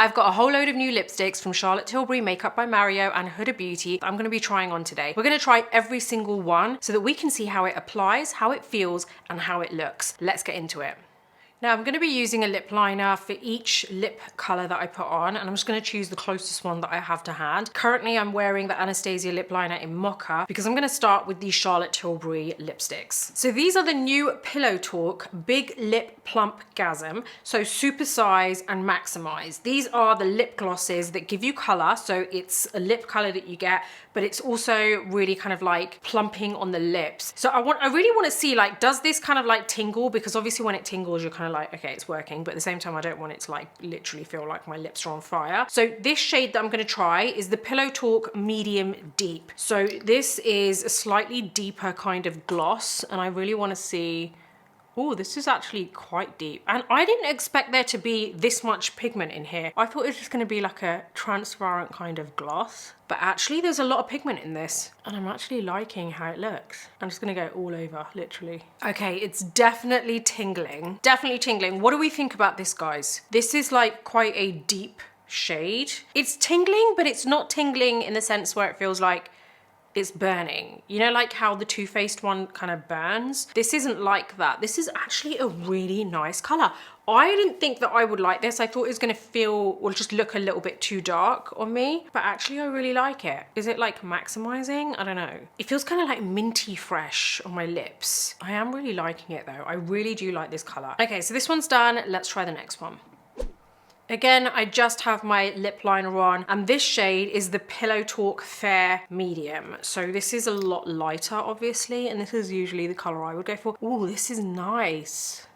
I've got a whole load of new lipsticks from Charlotte Tilbury, Makeup by Mario, and Huda Beauty that I'm going to be trying on today. We're going to try every single one so that we can see how it applies, how it feels, and how it looks. Let's get into it. Now I'm going to be using a lip liner for each lip colour that I put on, and I'm just going to choose the closest one that I have to hand. Currently I'm wearing the Anastasia lip liner in Mocha because I'm going to start with the Charlotte Tilbury lipsticks. So these are the new Pillow Talk Big Lip Plumpgasm, so super size and maximize. These are the lip glosses that give you colour, so it's a lip colour that you get, but it's also really kind of like plumping on the lips. So I really want to see, like, does this kind of like tingle? Because obviously when it tingles you're kind of like, okay, it's working, but at the same time I don't want it to like literally feel like my lips are on fire. So this shade that I'm going to try is the Pillow Talk Medium Deep. So this is a slightly deeper kind of gloss, and I really want to see. Oh, this is actually quite deep. And I didn't expect there to be this much pigment in here. I thought it was just going to be like a transparent kind of gloss. But actually there's a lot of pigment in this. And I'm actually liking how it looks. I'm just going to go all over, literally. Okay, it's definitely tingling. Definitely tingling. What do we think about this, guys? This is like quite a deep shade. It's tingling, but it's not tingling in the sense where it feels like it's burning. You know, like how the Too Faced one kind of burns? This isn't like that. This is actually a really nice color. I didn't think that I would like this. I thought it was gonna feel, or just look a little bit too dark on me, but actually I really like it. Is it like maximizing? I don't know. It feels kind of like minty fresh on my lips. I am really liking it though. I really do like this color. Okay, so this one's done. Let's try the next one. Again, I just have my lip liner on, and this shade is the Pillow Talk Fair Medium. So this is a lot lighter, obviously, and this is usually the color I would go for. Ooh, this is nice.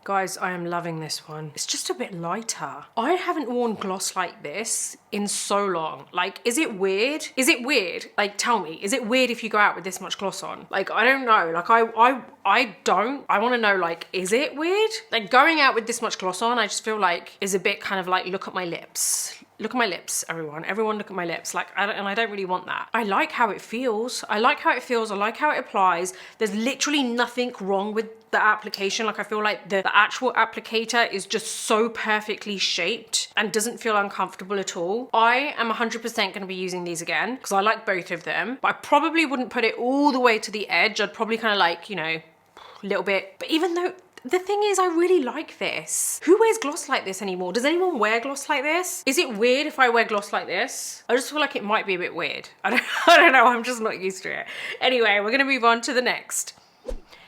Guys, I am loving this one. It's just a bit lighter. I haven't worn gloss like this in so long. Like, is it weird? Is it weird? Like, tell me, is it weird if you go out with this much gloss on? Like, I don't know. Like, I don't. I want to know, like, is it weird? Like, going out with this much gloss on, I just feel like is a bit kind of like, look at my lips. Look at my lips, everyone. Everyone look at my lips. Like, I don't really want that. I like how it feels. I like how it feels. I like how it applies. There's literally nothing wrong with the application. Like, I feel like the actual applicator is just so perfectly shaped and doesn't feel uncomfortable at all. I am 100% going to be using these again because I like both of them, but I probably wouldn't put it all the way to the edge. I'd probably kind of like, you know, a little bit. But even though, the thing is, I really like this. Who wears gloss like this anymore? Does anyone wear gloss like this? Is it weird if I wear gloss like this? I just feel like it might be a bit weird. I don't know, I'm just not used to it. Anyway, we're gonna move on to the next.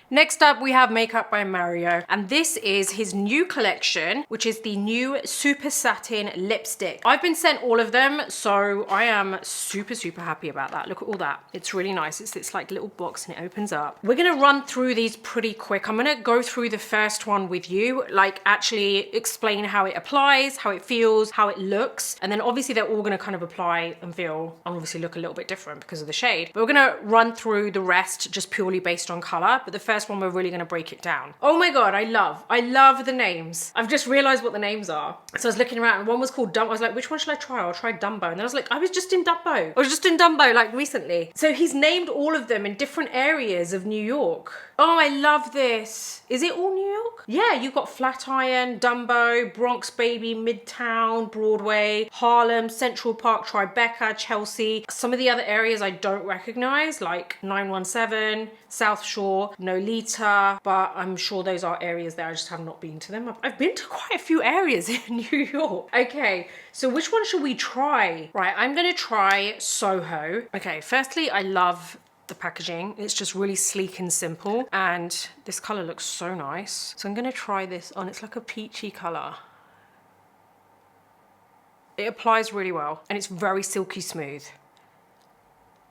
Next up, we have Makeup by Mario, and this is his new collection, which is the new Super Satin lipstick. I've been sent all of them, so I am super, super happy about that. Look at all that. It's really nice. It's like a little box and it opens up. We're gonna run through these pretty quick. I'm gonna go through the first one with you, like actually explain how it applies, how it feels, how it looks, and then obviously they're all gonna kind of apply and feel and obviously look a little bit different because of the shade. But we're gonna run through the rest just purely based on color, but the first one we're really going to break it down. Oh my god, I love the names. I've just realized what the names are. So I was looking around and one was called Dumbo. I was like, which one should I try? I'll try Dumbo. And then I was like, I was just in Dumbo like recently. So he's named all of them in different areas of New York. Oh, I love this. Is it all New York? Yeah, you've got Flatiron, Dumbo, Bronx Baby, Midtown, Broadway, Harlem, Central Park, Tribeca, Chelsea. Some of the other areas I don't recognize, like 917, South Shore, Nolita, but I'm sure those are areas there. I just have not been to them. I've been to quite a few areas in New York. Okay, so which one should we try? Right, I'm gonna try Soho. Okay, firstly, I love the packaging. It's just really sleek and simple, and this color looks so nice. So I'm gonna try this on. It's like a peachy color. It applies really well and it's very silky smooth.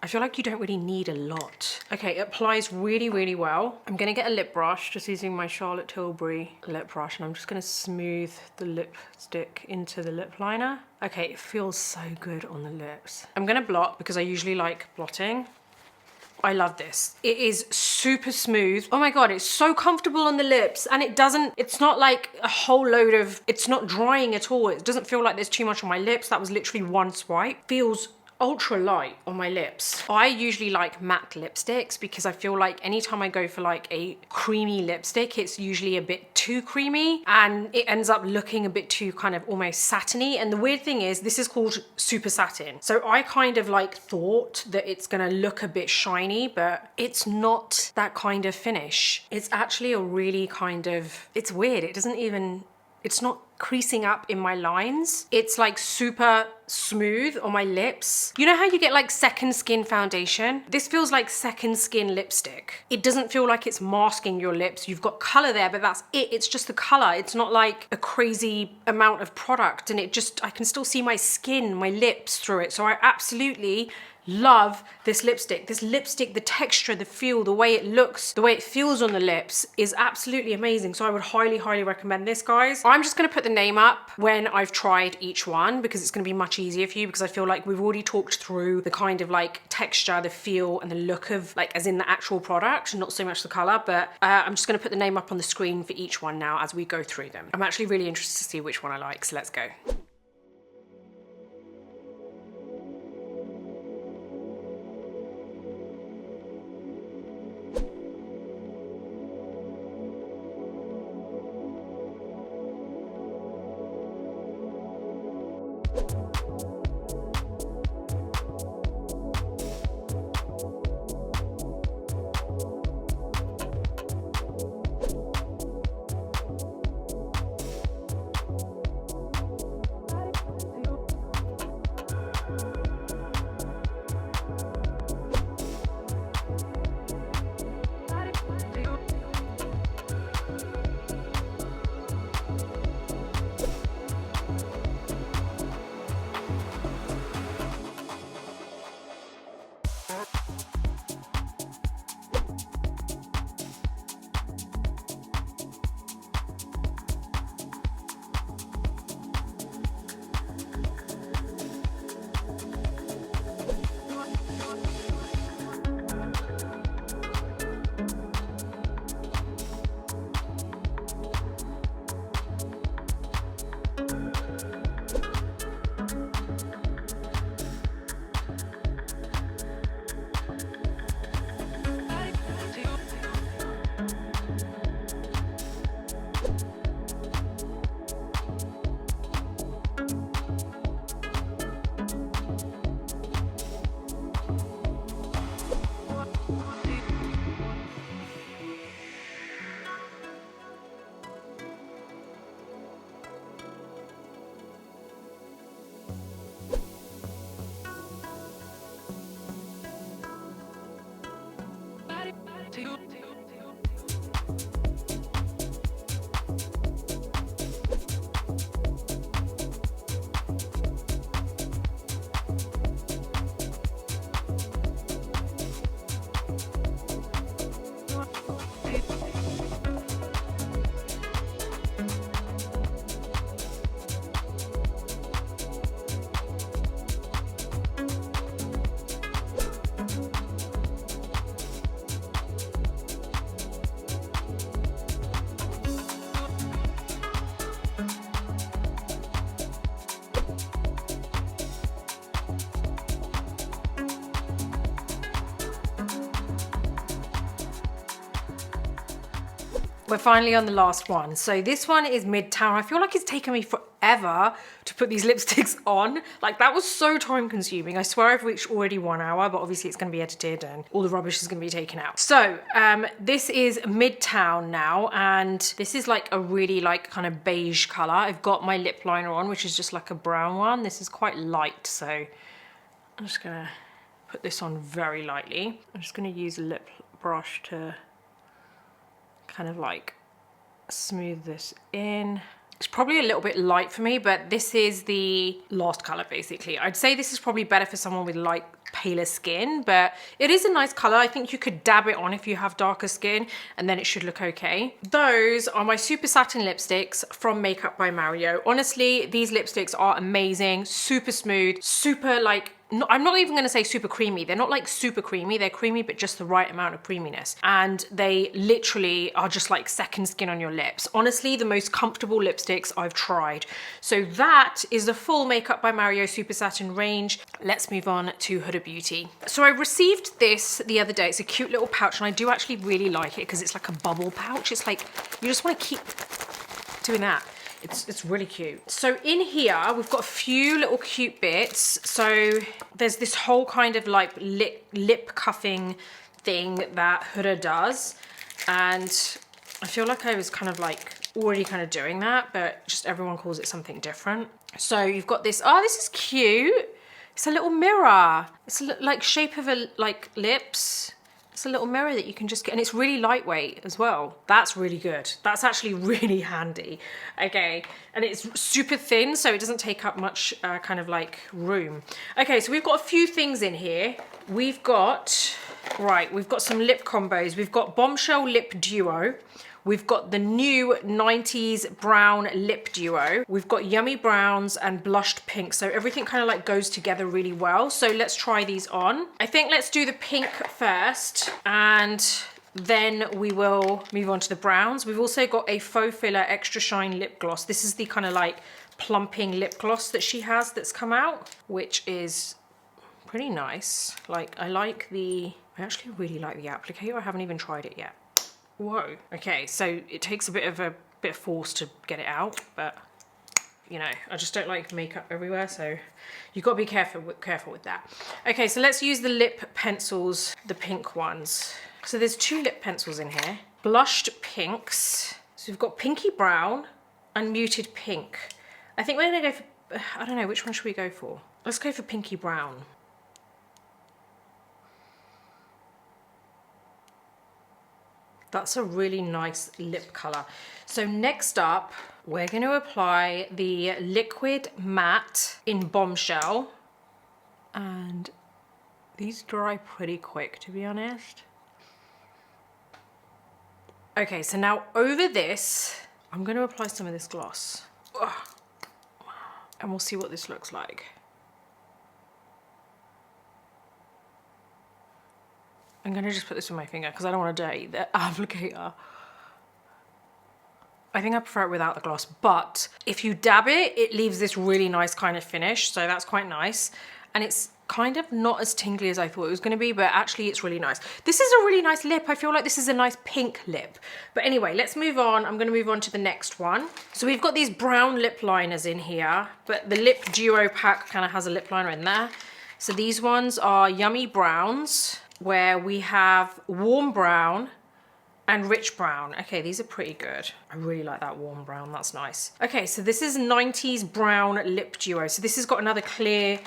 I feel like you don't really need a lot. Okay, it applies really, really well. I'm gonna get a lip brush, just using my Charlotte Tilbury lip brush, and I'm just gonna smooth the lipstick into the lip liner. Okay, it feels so good on the lips. I'm gonna blot because I usually like blotting. I love this. It is super smooth. Oh my god, it's so comfortable on the lips, and it's not like a whole load of, it's not drying at all. It doesn't feel like there's too much on my lips. That was literally one swipe. Feels, ultra light on my lips. I usually like matte lipsticks because I feel like anytime I go for like a creamy lipstick, it's usually a bit too creamy and it ends up looking a bit too kind of almost satiny. And the weird thing is this is called super satin. So I kind of like thought that it's gonna look a bit shiny, but it's not that kind of finish. It's actually a really kind of, it's weird. It doesn't even, it's not creasing up in my lines. It's like super smooth on my lips. You know how you get like second skin foundation? This feels like second skin lipstick. It doesn't feel like it's masking your lips. You've got color there, but that's it. It's just the color. It's not like a crazy amount of product, and it just, I can still see my skin, my lips through it. So I absolutely love this lipstick. This lipstick, the texture, the feel, the way it looks, the way it feels on the lips is absolutely amazing. So I would highly, highly recommend this, guys. I'm just gonna put the name up when I've tried each one because it's gonna be much easier for you, because I feel like we've already talked through the kind of like texture, the feel, and the look of like as in the actual product, not so much the color, but I'm just gonna put the name up on the screen for each one now as we go through them. I'm actually really interested to see which one I like, so let's go. We're finally on the last one. So this one is Midtown. I feel like it's taken me forever to put these lipsticks on. Like, that was so time consuming. I swear I've reached already 1 hour, but obviously it's gonna be edited and all the rubbish is gonna be taken out. So this is Midtown now, and this is like a really like kind of beige color. I've got my lip liner on, which is just like a brown one. This is quite light, so I'm just gonna put this on very lightly. I'm just gonna use a lip brush to kind of like smooth this in. It's probably a little bit light for me, but this is the last color basically. I'd say this is probably better for someone with like paler skin, but it is a nice color. I think you could dab it on if you have darker skin and then it should look okay. Those are my super satin lipsticks from Makeup by Mario. Honestly, these lipsticks are amazing, super smooth, super like I'm not even gonna say super creamy. They're not like super creamy. They're creamy, but just the right amount of creaminess. And they literally are just like second skin on your lips. Honestly, the most comfortable lipsticks I've tried. So that is the full Makeup by Mario Super Satin range. Let's move on to Huda Beauty. So I received this the other day. It's a cute little pouch, and I do actually really like it because it's like a bubble pouch. It's like, you just wanna keep doing that. It's really cute. So in here, we've got a few little cute bits. So there's this whole kind of like lip cuffing thing that Huda does. And I feel like I was kind of like already kind of doing that, but just everyone calls it something different. So you've got this, oh, this is cute. It's a little mirror. It's a like shape of a like lips. It's a little mirror that you can just get, and it's really lightweight as well. That's really good. That's actually really handy. Okay, and it's super thin, so it doesn't take up much kind of like room. Okay, so we've got a few things in here. We've got, right, we've got some lip combos. We've got Bombshell Lip Duo. We've got the new 90s brown lip duo. We've got yummy browns and blushed pink. So everything kind of like goes together really well. So let's try these on. I think let's do the pink first, and then we will move on to the browns. We've also got a Faux Filler Extra Shine lip gloss. This is the kind of like plumping lip gloss that she has that's come out, which is pretty nice. Like I actually really like the applicator. I haven't even tried it yet. Whoa. Okay, so it takes a bit of force to get it out, but you know, I just don't like makeup everywhere, so you've got to be careful with that. Okay, so let's use the lip pencils, the pink ones. So there's 2 lip pencils in here. Blushed pinks. So we've got pinky brown and muted pink. I think we're gonna go for, I don't know, which one should we go for? Let's go for pinky brown. That's a really nice lip color. So next up, we're going to apply the Liquid Matte in Bombshell. And these dry pretty quick, to be honest. Okay, so now over this, I'm going to apply some of this gloss. Ugh. And we'll see what this looks like. I'm gonna just put this on my finger because I don't want to dirty the applicator. I think I prefer it without the gloss, but if you dab it, it leaves this really nice kind of finish, so that's quite nice. And it's kind of not as tingly as I thought it was gonna be, but actually it's really nice. This is a really nice lip. I feel like this is a nice pink lip. But anyway, let's move on. I'm gonna move on to the next one. So we've got these brown lip liners in here, but the lip duo pack kind of has a lip liner in there. So these ones are Yummy Browns, where we have warm brown and rich brown. Okay, these are pretty good. I really like that warm brown, that's nice. Okay, so this is 90s brown lip duo. So this has got another clear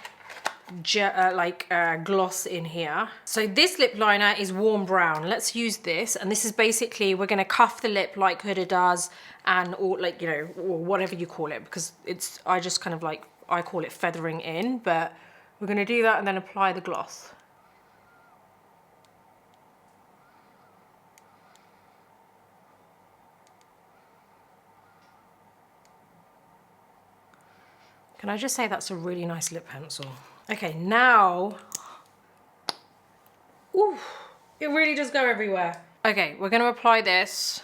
gloss in here. So this lip liner is warm brown. Let's use this, and this is basically, we're gonna cuff the lip like Huda does, and or like, you know, or whatever you call it, because it's, I just kind of like, I call it feathering in, but we're gonna do that and then apply the gloss. Can I just say that's a really nice lip pencil? Okay, now, ooh, it really does go everywhere. Okay, we're gonna apply this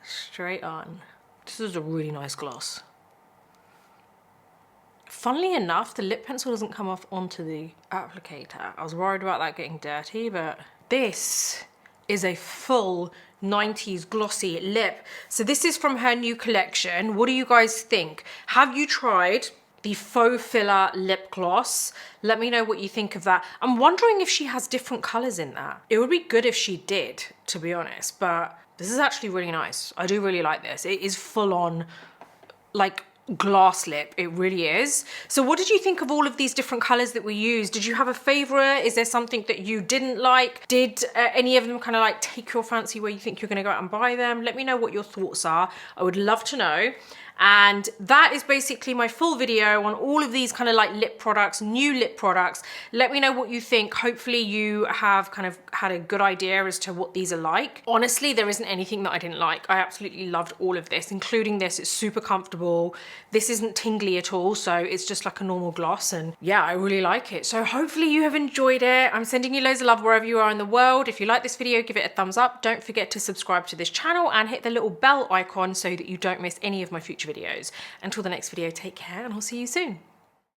straight on. This is a really nice gloss. Funnily enough, the lip pencil doesn't come off onto the applicator. I was worried about that getting dirty, but this is a full 90s glossy lip. So this is from her new collection. What do you guys think? Have you tried the Faux Filler lip gloss? Let me know what you think of that. I'm wondering if she has different colors in that. It would be good if she did, to be honest, but this is actually really nice. I do really like this. It is full on like glass lip, it really is. So what did you think of all of these different colors that we used? Did you have a favorite? Is there something that you didn't like? Did any of them kind of like take your fancy where you think you're gonna go out and buy them? Let me know what your thoughts are. I would love to know. And that is basically my full video on all of these kind of like lip products, new lip products. Let me know what you think. Hopefully you have kind of had a good idea as to what these are like. Honestly, there isn't anything that I didn't like. I absolutely loved all of this, including this. It's super comfortable. This isn't tingly at all, so it's just like a normal gloss, and yeah, I really like it. So hopefully you have enjoyed it. I'm sending you loads of love wherever you are in the world. If you like this video, give it a thumbs up. Don't forget to subscribe to this channel and hit the little bell icon so that you don't miss any of my future videos. Until the next video, take care and I'll see you soon.